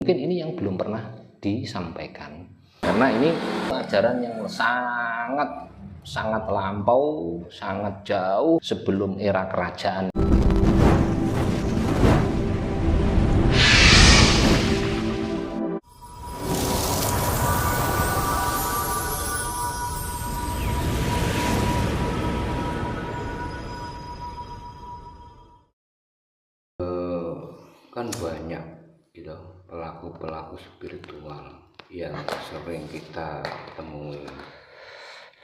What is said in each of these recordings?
Mungkin ini yang belum pernah disampaikan, karena ini ajaran yang sangat lampau, sangat jauh sebelum era kerajaan. Kan banyak gitu pelaku spiritual yang sering kita temui,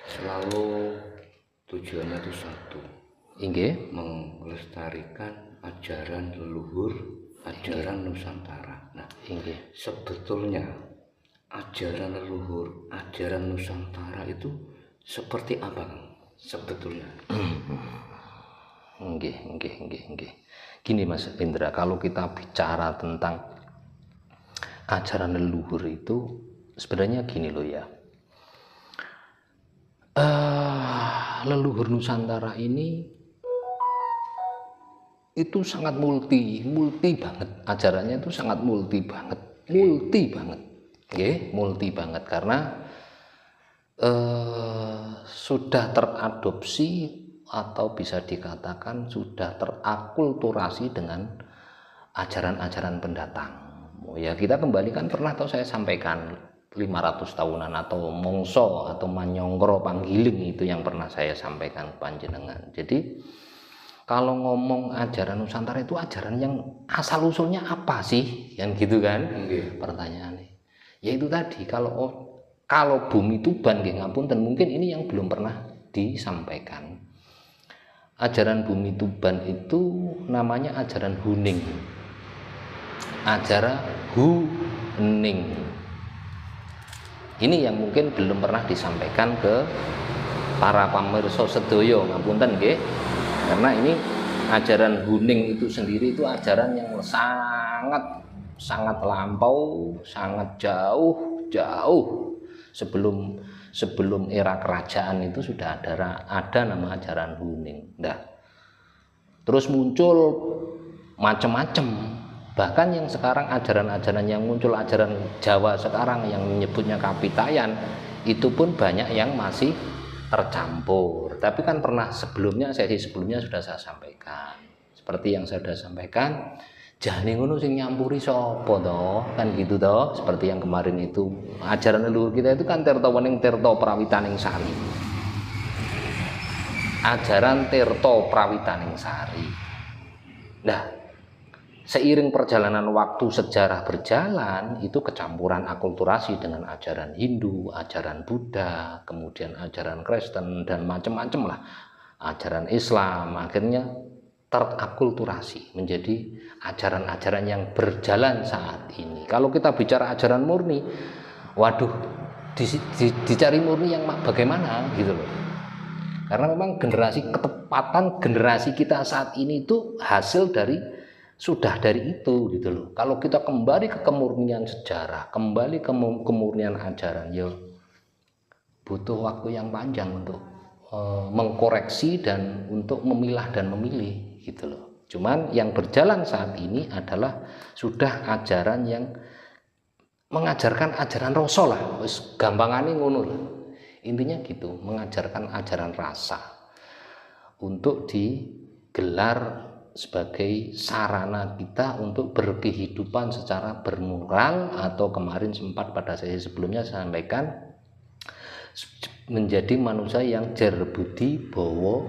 selalu tujuannya itu satu, melestarikan ajaran leluhur, ajaran Nusantara. Nah, sebetulnya ajaran leluhur, ajaran Nusantara itu seperti apa sebetulnya? Gini Mas Indra, kalau kita bicara tentang ajaran leluhur itu sebenarnya gini loh ya. Leluhur Nusantara ini itu sangat multi banget, ajarannya itu sangat multi banget, multi banget karena sudah teradopsi atau bisa dikatakan sudah terakulturasi dengan ajaran-ajaran pendatang. Ya kita kembalikan, pernah atau saya sampaikan 500 tahunan atau mongso atau manyongkro panggiling, itu yang pernah saya sampaikan panjenengan. Jadi kalau ngomong ajaran Nusantara itu ajaran yang asal usulnya apa sih, kan gitu kan pertanyaannya. Ya itu tadi, kalau bumi Tuban nggih ngapunten, mungkin ini yang belum pernah disampaikan. Ajaran bumi Tuban itu namanya ajaran Huning. Ajaran Huning. Ini yang mungkin belum pernah disampaikan ke para pamirsa sedaya, ngapunten nggih. Karena ini ajaran Huning itu sendiri itu ajaran yang sangat lampau, sangat jauh sebelum era kerajaan itu sudah ada nama ajaran Huning. Nah, terus muncul macam-macam. Bahkan yang sekarang ajaran-ajaran yang muncul, ajaran Jawa sekarang yang menyebutnya Kapitayan, itu pun banyak yang masih tercampur. Tapi kan pernah sesi sebelumnya sudah saya sampaikan. Seperti yang saya sudah sampaikan, jane ngono sing nyampuri sapa to, kan gitu toh. Seperti yang kemarin itu, ajaran leluhur kita itu kan Tirtawening Tirta Prawitaning Sari. Ajaran Tirta Prawitaning Sari. Nah, seiring perjalanan waktu, sejarah berjalan, itu kecampuran akulturasi dengan ajaran Hindu, ajaran Buddha, kemudian ajaran Kristen dan macam-macam lah, ajaran Islam, akhirnya terakulturasi menjadi ajaran-ajaran yang berjalan saat ini. Kalau kita bicara ajaran murni, waduh, dicari murni yang bagaimana gitu loh. Karena memang ketepatan generasi kita saat ini itu hasil dari itu gitu loh. Kalau kita kembali ke kemurnian sejarah, kembali ke kemurnian ajaran, ya butuh waktu yang panjang untuk mengkoreksi dan untuk memilah dan memilih gitu loh. Cuman yang berjalan saat ini adalah sudah ajaran yang mengajarkan ajaran Rasul lah, wis gampangane ngono lah. Intinya gitu, mengajarkan ajaran rasa untuk digelar sebagai sarana kita untuk berkehidupan secara bermoral, atau kemarin sempat pada sesi sebelumnya saya sampaikan menjadi manusia yang jerbudi bawa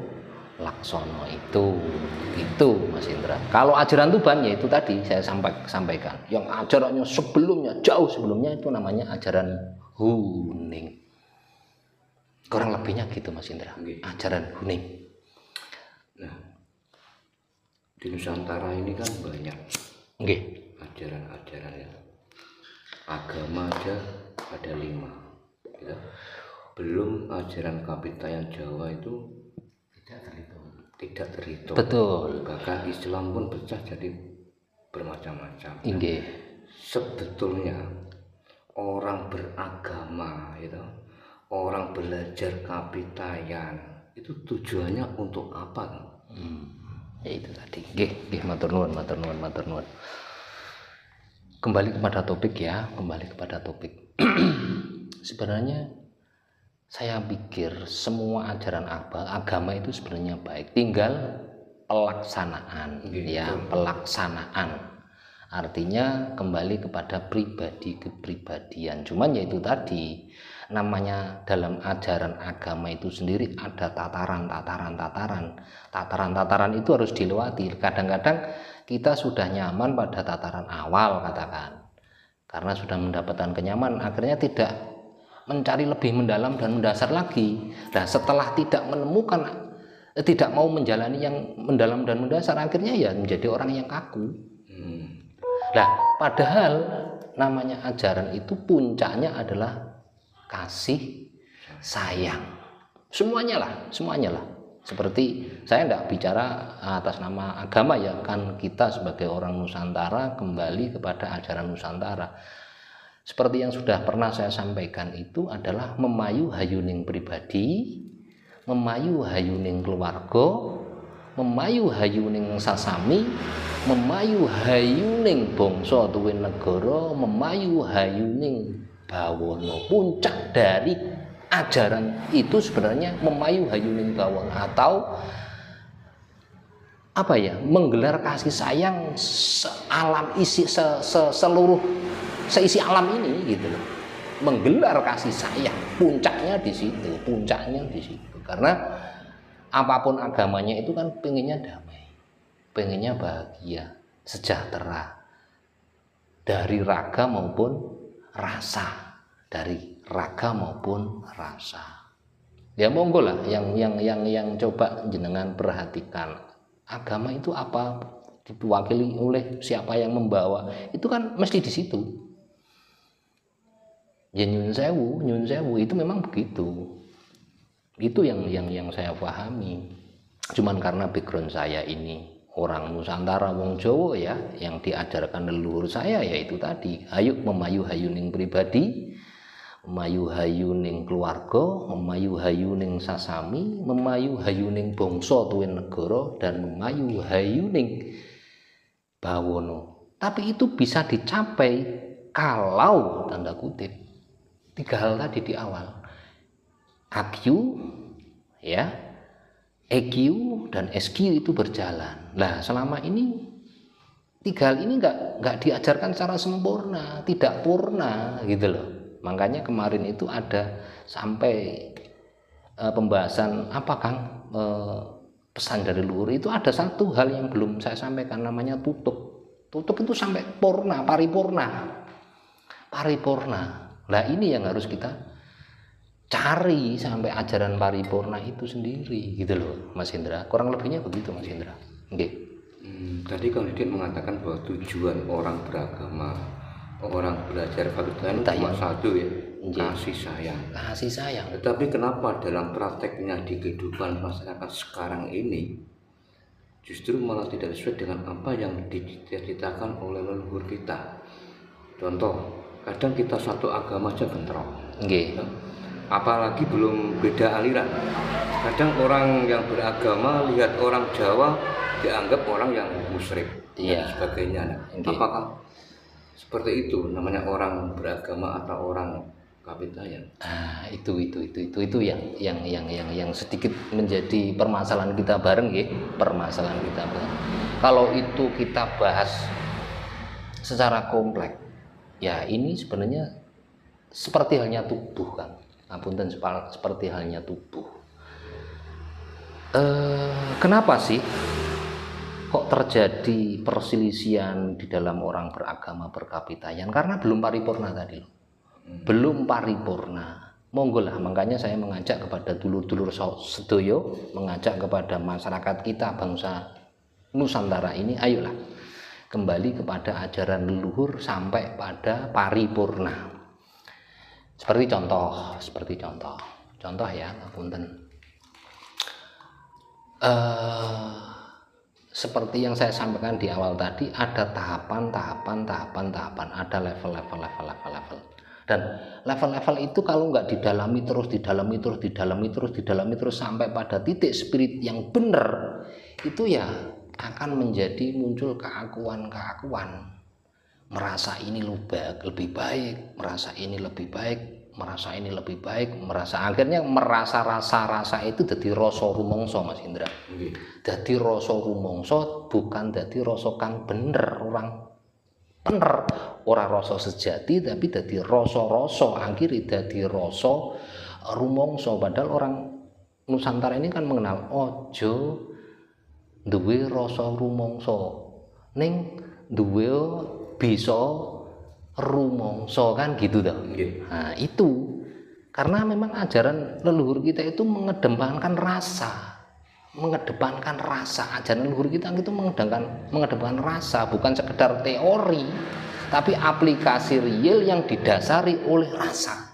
laksono itu Mas Indra. Kalau ajaran Tuban ya itu tadi saya sampaikan, yang ajarannya jauh sebelumnya itu namanya ajaran Huning. Kurang lebihnya gitu Mas Indra, ajaran Huning. Nah, di Nusantara ini kan banyak ajaran-ajaran ya. Agama aja ada 5 ya. Belum ajaran Kapitayan Jawa itu tidak terhitung. Betul. Bahkan Islam pun pecah jadi bermacam-macam. Sebetulnya orang beragama itu, orang belajar Kapitayan itu tujuannya untuk apa? Ya itu tadi. Nggih, matur nuwun. Kembali kepada topik ya, kembali kepada topik. Sebenarnya saya pikir semua ajaran agama itu sebenarnya baik, tinggal pelaksanaan ya, pelaksanaan. Artinya kembali kepada pribadi kepribadian. Cuman yaitu tadi, namanya dalam ajaran agama itu sendiri ada tataran itu harus dilewati. Kadang-kadang kita sudah nyaman pada tataran awal katakan, karena sudah mendapatkan kenyamanan, akhirnya tidak mencari lebih mendalam dan mendasar lagi. Nah, setelah tidak menemukan, tidak mau menjalani yang mendalam dan mendasar, akhirnya ya menjadi orang yang kaku. Nah, padahal namanya ajaran itu puncaknya adalah kasih sayang. Semuanya lah. Seperti saya tidak bicara atas nama agama ya, kan kita sebagai orang Nusantara kembali kepada ajaran Nusantara. Seperti yang sudah pernah saya sampaikan itu adalah memayu hayuning pribadi, memayu hayuning keluarga, memayu hayuning sasami, memayu hayuning bangsa tuwin negara, memayu hayuning bawana. Puncak dari ajaran itu sebenarnya memayu hayuning bawana, atau apa ya, menggelar kasih sayang sealam isi seluruh seisi alam ini gitu loh. Menggelar kasih sayang, puncaknya di situ. Karena apapun agamanya itu kan pengennya damai, pengennya bahagia, sejahtera, dari raga maupun rasa, Ya monggo lah yang coba jenengan perhatikan, agama itu apa, diwakili oleh siapa yang membawa, itu kan mesti di situ. Ya nyun sewu itu memang begitu. Itu yang saya pahami. Cuman karena background saya ini orang Nusantara, wong Jawa ya, yang diajarkan leluhur saya yaitu tadi, ayo memayu hayuning pribadi, memayu hayuning keluarga, memayu hayuning sasami, memayu hayuning bangsa tuwin negara, dan memayu hayuning bawana. Tapi itu bisa dicapai kalau, tanda kutip, 3 hal tadi di awal. AQ ya, EQ dan SQ itu berjalan. Nah, selama ini 3 hal ini nggak diajarkan secara sempurna, tidak purna gitu loh. Makanya kemarin itu ada sampai pembahasan apa Kang, pesan dari luhur itu ada satu hal yang belum saya sampaikan, namanya tutup itu sampai paripurna. Nah, ini yang harus kita cari sampai ajaran paripurna itu sendiri gitu loh Mas Indra. Kurang lebihnya begitu Mas Indra. Okay. Tadi Kang Didin mengatakan bahwa tujuan orang beragama, orang belajar keagamaan cuma satu ya, kasih sayang. Tetapi kenapa dalam prakteknya di kehidupan masyarakat sekarang ini justru malah tidak sesuai dengan apa yang dicita-citakan oleh leluhur kita? Contoh, kadang kita satu agama aja bentrok. Apalagi belum beda aliran. Kadang orang yang beragama lihat orang Jawa dianggap orang yang musyrik dan sebagainya. Apakah seperti itu namanya orang beragama atau orang kapitayan? Itu yang sedikit menjadi permasalahan kita bareng ya, Kalau itu kita bahas secara kompleks, ya ini sebenarnya seperti halnya tubuh kan. Apunten, seperti halnya tubuh. Kenapa sih kok terjadi perselisihan di dalam orang beragama berkapitayan? Karena belum paripurna tadi loh. Belum paripurna. Monggo lah, makanya saya mengajak kepada dulur-dulur sedoyo, mengajak kepada masyarakat kita bangsa Nusantara ini, ayolah kembali kepada ajaran leluhur sampai pada paripurna. Seperti contoh ya, apunten. Seperti yang saya sampaikan di awal tadi, ada tahapan, ada level. Dan level-level itu kalau nggak didalami terus sampai pada titik spirit yang benar, itu ya akan menjadi muncul keakuan. merasa ini lebih baik, merasa ini lebih baik, merasa ini lebih baik, akhirnya merasa rasa itu dadi rasa rumangsa Mas Indra. Dadi rasa rumangsa bukan dadi rasa kang bener, ora rasa sejati tapi dadi rasa-rasa, akhirnya dadi rasa rumangsa. Padahal orang Nusantara ini kan mengenal ojo duwe rasa rumangsa, ning duwe bisa rumangsa kan gitu toh. Nah, itu karena memang ajaran leluhur kita itu mengedepankan rasa. Ajaran leluhur kita itu mengedepankan rasa, bukan sekedar teori, tapi aplikasi real yang didasari oleh rasa.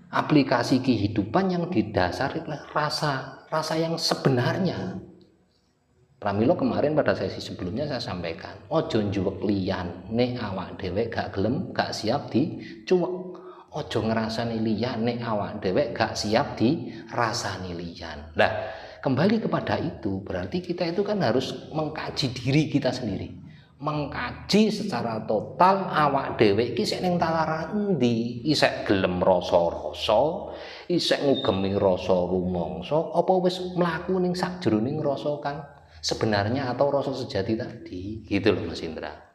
Aplikasi kehidupan yang didasari oleh rasa yang sebenarnya. Pramila kemarin pada sesi sebelumnya saya sampaikan, ojo njuwek liyan nek awak dhewe gak gelem, gak siap dicuwek. Ojo ngrasani liyan nek awak dhewe gak siap dirasani liyan. Nah, kembali kepada itu berarti kita itu kan harus mengkaji diri kita sendiri. Mengkaji secara total awak dhewe iki sik ning tataran endi, isek gelem rasa-rasa, isek ngugemi rasa rumangsa, apa wis mlaku ning sakjroning rasa kang sebenarnya atau rasa sejati tadi, gitu loh Mas Indra.